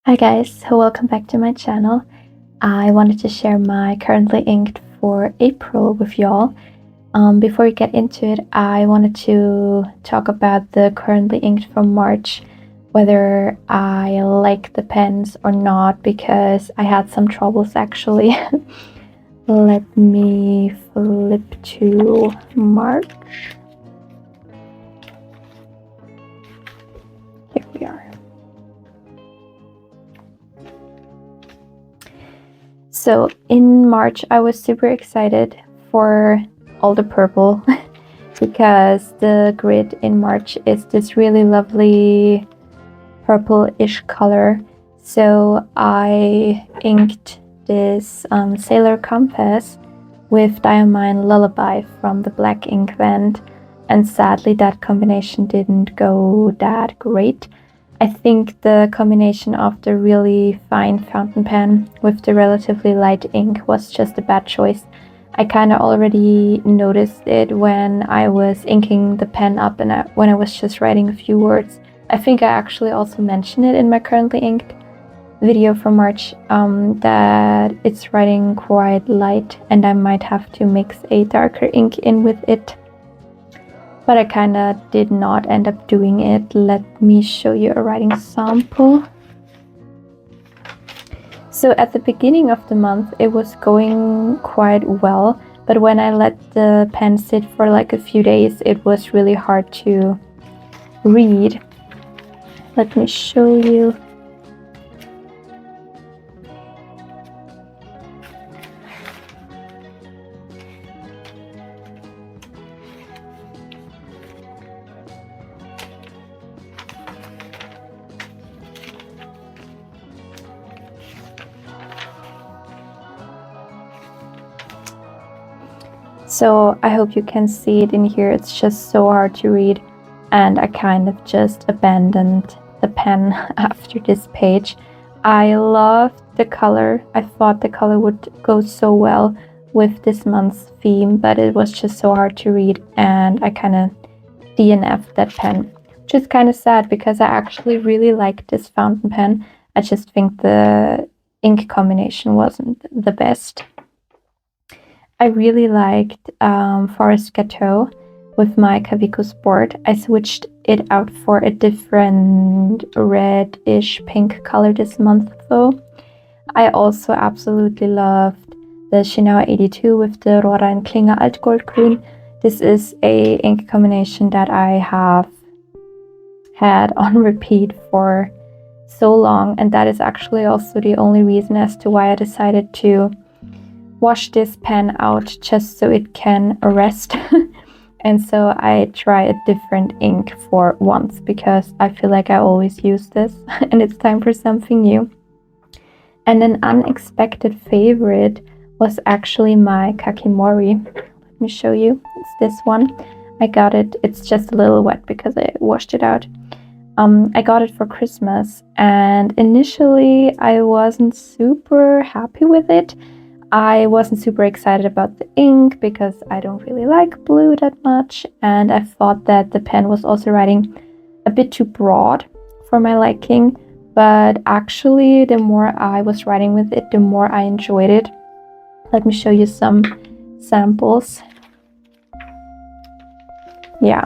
Hi guys, welcome back to my channel. I wanted to share my currently inked for April with y'all. Before we get into it, I wanted to talk about the currently inked from March, whether I like the pens or not, because I had some troubles actually. Let me flip to March. Here we are. So in March, I was super excited for all the purple because the grid in March is this really lovely purple-ish color. So I inked this Sailor Compass with Diamine Lullaby from the Black Ink Band, and sadly that combination didn't go that great. I think the combination of the really fine fountain pen with the relatively light ink was just a bad choice. I kind of already noticed it when I was inking the pen up and when I was just writing a few words. I think I actually also mentioned it in my currently inked video from March, that it's writing quite light and I might have to mix a darker ink in with it. But I kind of did not end up doing it. Let me show you a writing sample. So at the beginning of the month, it was going quite well, but when I let the pen sit for like a few days, it was really hard to read. Let me show you. So I hope you can see it in here. It's just so hard to read, and I kind of just abandoned the pen after this page. I loved the color. I thought the color would go so well with this month's theme, but it was just so hard to read, and I kind of DNF'd that pen, which is kind of sad because I actually really like this fountain pen. I just think the ink combination wasn't the best. I really liked Forest Gâteau with my Kaweco Sport. I switched it out for a different reddish pink color this month though. I also absolutely loved the Jinhao 82 with the Rora and Klinger Altgoldgrün. This is a ink combination that I have had on repeat for so long, and that is actually also the only reason as to why I decided to wash this pen out just so it can rest. And so I try a different ink for once because I feel like I always use this and it's time for something new. And an unexpected favorite was actually my Kakimori. Let me show you. It's this one. I got it. It's just a little wet because I washed it out. I got it for Christmas, and initially I wasn't super happy with it. I wasn't super excited about the ink because I don't really like blue that much, and I thought that the pen was also writing a bit too broad for my liking, but actually the more I was writing with it, the more I enjoyed it. Let me show you some samples. Yeah,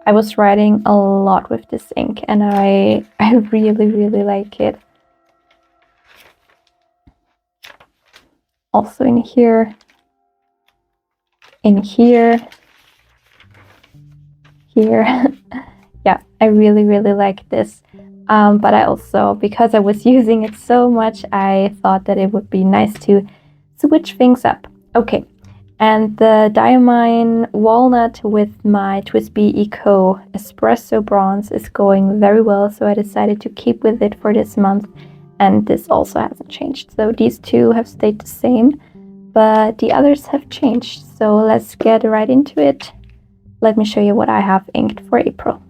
I was writing a lot with this ink and I really like it. Also in here, here. Yeah, I really like this. But I also, because I was using it so much, I thought that it would be nice to switch things up. Okay, and the Diamine Walnut with my TSWBI Eco Espresso Bronze is going very well, so I decided to keep with it for this month, and this also hasn't changed. So these two have stayed the same, but the others have changed. So let's get right into it. Let me show you what I have inked for April.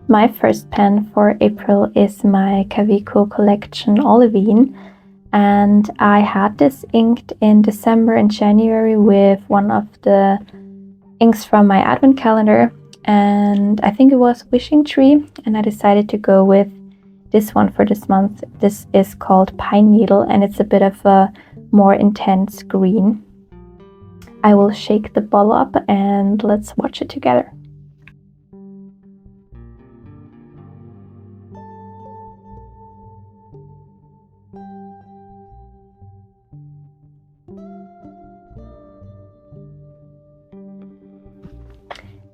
My first pen for April is my Kaweco collection Olivine, and I had this inked in December and January with one of the inks from my advent calendar, and I think it was Wishing Tree, and I decided to go with this one for this month. This is called Pine Needle, and it's a bit of a more intense green. I will shake the bottle up and let's watch it together.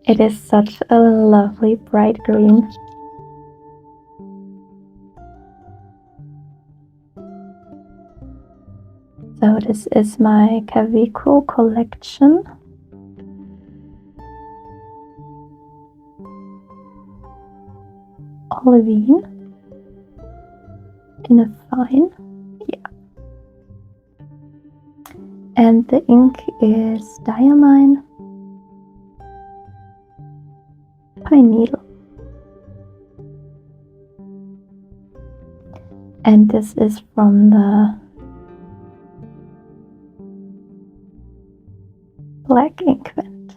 It is such a lovely bright green. So this is my Kaweco collection. Olivine in a fine, yeah. And the ink is Diamine, Pine Needle. And this is from the black ink vent.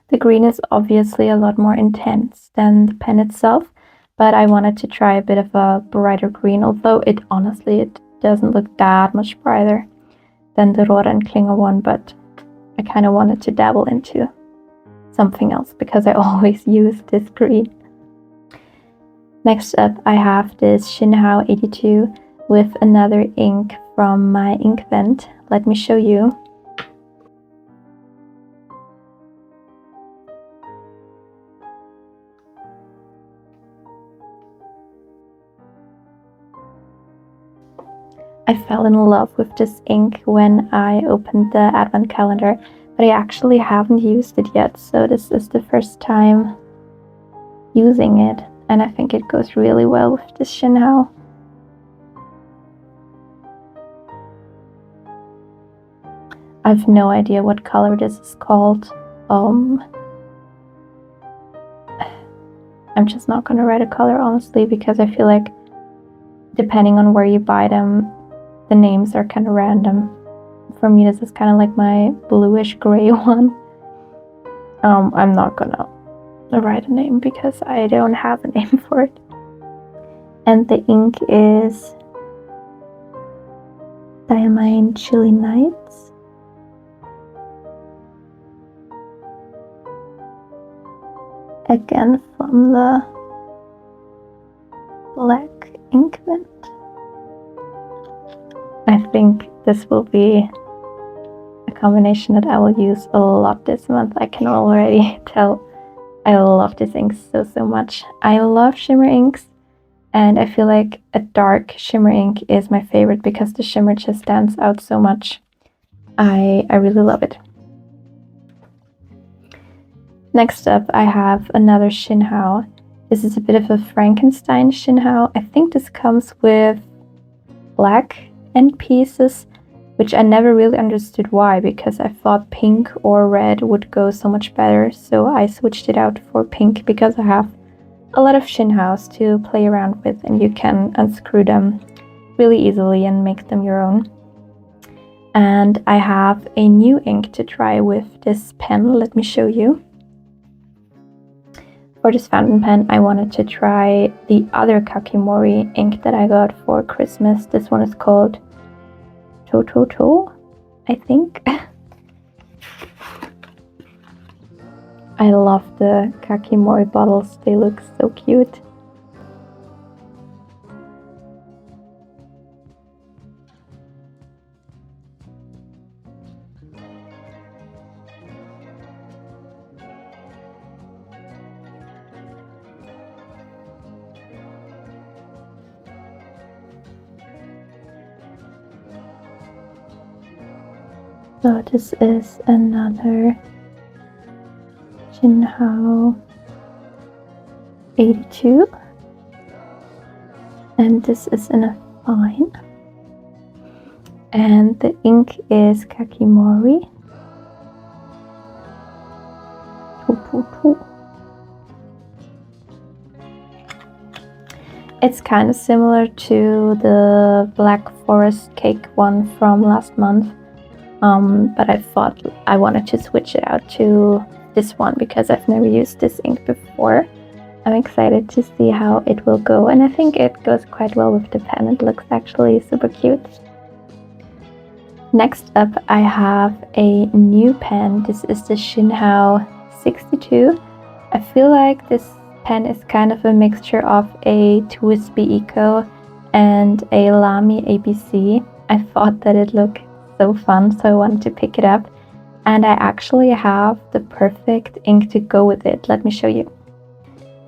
The green is obviously a lot more intense than the pen itself, but I wanted to try a bit of a brighter green, although it doesn't look that much brighter than the Rohrer and Klinger one, but I kind of wanted to dabble into something else because I always use this green. Next up, I have this Jinhao 82 with another ink from my ink vent. Let me show you. I fell in love with this ink when I opened the advent calendar, but I actually haven't used it yet, so this is the first time using it, and I think it goes really well with this Jinhao. I have no idea what color this is called. I'm just not gonna write a color, honestly, because I feel like depending on where you buy them, the names are kind of random. For me, this is kind of like my bluish gray one. I'm not gonna write a name because I don't have a name for it. And the ink is Diamine Chilly Nights. Again from the black ink vent. I think this will be a combination that I will use a lot this month. I can already tell I love this ink so much. I love shimmer inks, and I feel like a dark shimmer ink is my favorite because the shimmer just stands out so much. I really love it. Next up, I have another Jinhao. This is a bit of a Frankenstein Jinhao. I think this comes with black end pieces, which I never really understood why, because I thought pink or red would go so much better, so I switched it out for pink because I have a lot of Jinhaos to play around with, and you can unscrew them really easily and make them your own. And I have a new ink to try with this pen. Let me show you. For this fountain pen, I wanted to try the other Kakimori ink that I got for Christmas. This one is called To, I think. I love the Kakimori bottles, they look so cute. So this is another Jinhao 82, and this is in a fine, and the ink is Kakimori. It's kind of similar to the Black Forest cake one from last month. But I thought I wanted to switch it out to this one because I've never used this ink before. I'm excited to see how it will go, and I think it goes quite well with the pen. It looks actually super cute. Next up, I have a new pen. This is the Jinhao 62. I feel like this pen is kind of a mixture of a TSWBI Eco and a Lamy ABC. I thought that it looked so fun, so I wanted to pick it up. And I actually have the perfect ink to go with it. Let me show you.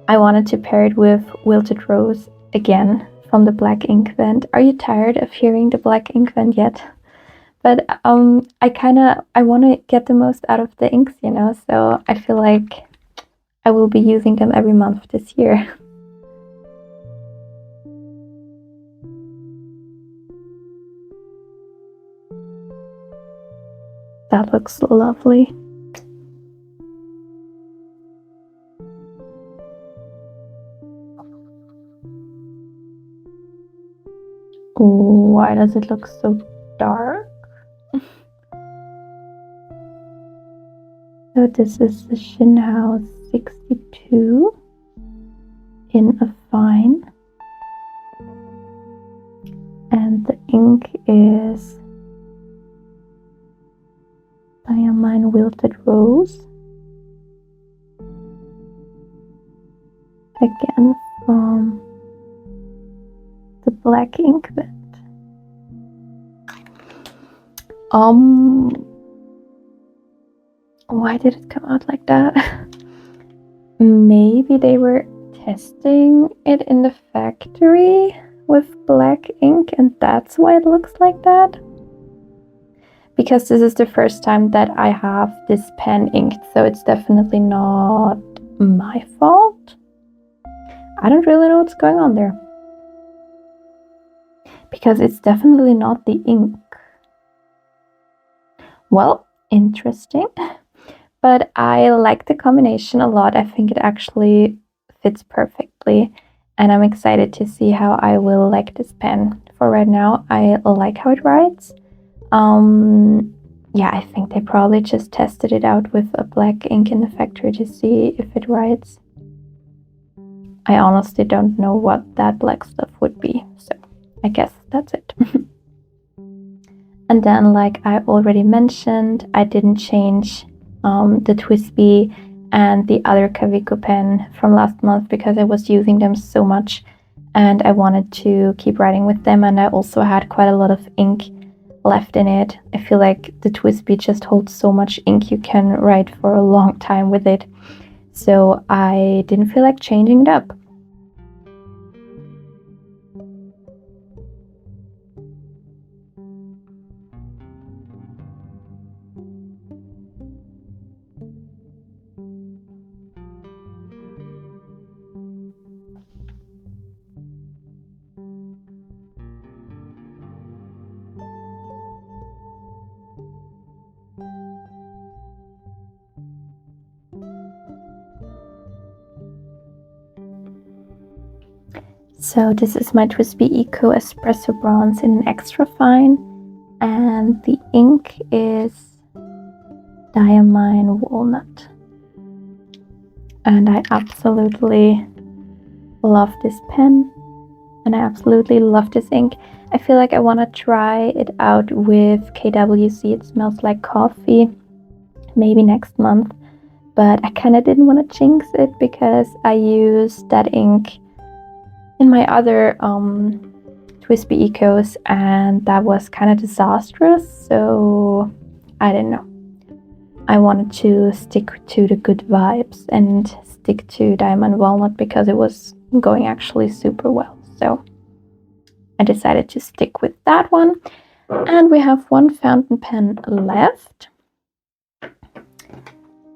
I wanted to pair it with Wilted Rose again from the Black Ink Vent. Are you tired of hearing the Black Ink Vent yet? But I want to get the most out of the inks, you know, so I feel like I will be using them every month this year. That looks lovely. Why does it look so dark? So this is the Jinhao 62 in a fine, and the ink is Diamine Wilted Rose, again from the Black Ink Vent. Why did it come out like that? Maybe they were testing it in the factory with black ink and that's why it looks like that. Because this is the first time that I have this pen inked, so it's definitely not my fault. I don't really know what's going on there. Because it's definitely not the ink. Well, interesting. But I like the combination a lot. I think it actually fits perfectly. And I'm excited to see how I will like this pen. For right now, I like how it writes. Yeah, I think they probably just tested it out with a black ink in the factory to see if it writes. I honestly don't know what that black stuff would be. So I guess that's it. And then, like I already mentioned, I didn't change the TSWBI and the other Kaweco pen from last month because I was using them so much and I wanted to keep writing with them, and I also had quite a lot of ink left in it. I feel like the TSWBI just holds so much ink, you can write for a long time with it, so I didn't feel like changing it up. So this is my TSWBI Eco Espresso Bronze in an extra fine, and the ink is Diamine Walnut. And I absolutely love this pen, and I absolutely love this ink. I feel like I want to try it out with KWC, It Smells Like Coffee, maybe next month. But I kind of didn't want to jinx it because I used that ink in my other TSWBI Ecos, and that was kind of disastrous, so I didn't know. I wanted to stick to the good vibes and stick to Diamond Walnut because it was going actually super well, so I decided to stick with that one. And we have one fountain pen left,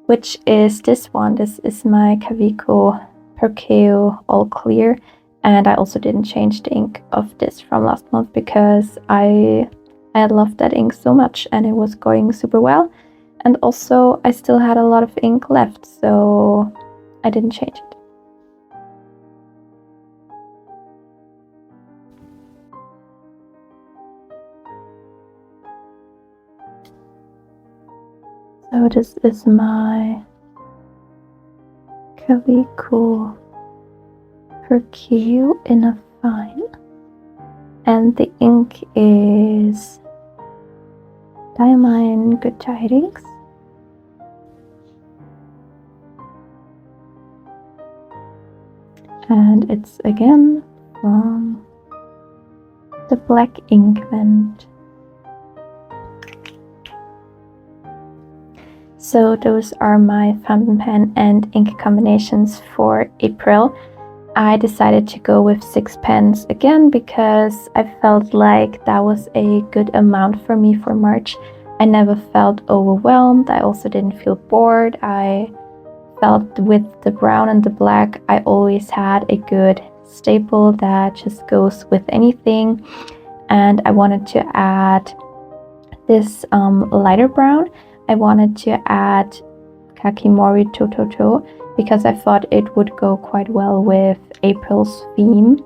which is this one. This is my Kaweco Perkeo All Clear, and I also didn't change the ink of this from last month because I loved that ink so much and it was going super well, and also I still had a lot of ink left, so I didn't change it. So this is my Kaweco Hercule in a fine. And the ink is Diamine Good Tidings. And it's again from the Black Ink Vent. So those are my fountain pen and ink combinations for April. I decided to go with 6 pens again because I felt like that was a good amount for me for March. I never felt overwhelmed. I also didn't feel bored. I felt with the brown and the black, I always had a good staple that just goes with anything. And I wanted to add this lighter brown. I wanted to add Kakimori Tototo because I thought it would go quite well with April's theme.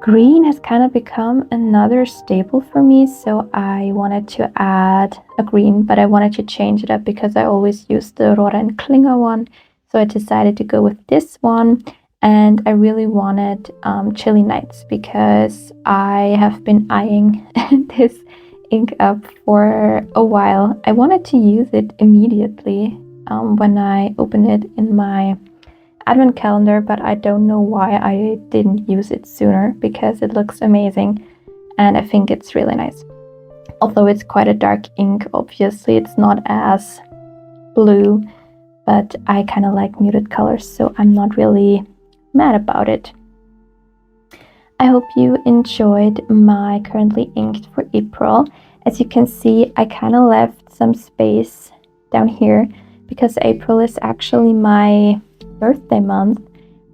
Green has kind of become another staple for me, so I wanted to add a green, but I wanted to change it up because I always use the Rora and Klinger one. So I decided to go with this one, and I really wanted Chilly Nights because I have been eyeing this ink up for a while. I wanted to use it immediately when I opened it in my advent calendar, but I don't know why I didn't use it sooner because it looks amazing and I think it's really nice. Although it's quite a dark ink, obviously it's not as blue, but I kind of like muted colors, so I'm not really mad about it. I hope you enjoyed my currently inked for April. As you can see, I kind of left some space down here because April is actually my birthday month,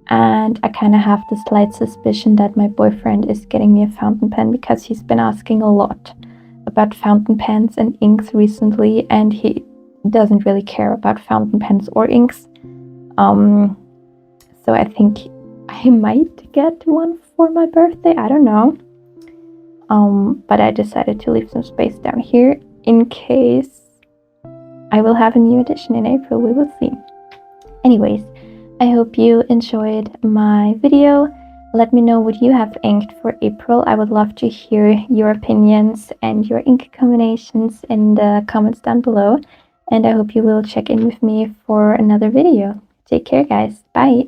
and I kind of have the slight suspicion that my boyfriend is getting me a fountain pen because he's been asking a lot about fountain pens and inks recently, and he doesn't really care about fountain pens or inks. So I think I might get one for my birthday, I don't know. But I decided to leave some space down here in case I will have a new edition in April, we will see. Anyways, I hope you enjoyed my video. Let me know what you have inked for April. I would love to hear your opinions and your ink combinations in the comments down below. And I hope you will check in with me for another video. Take care, guys. Bye.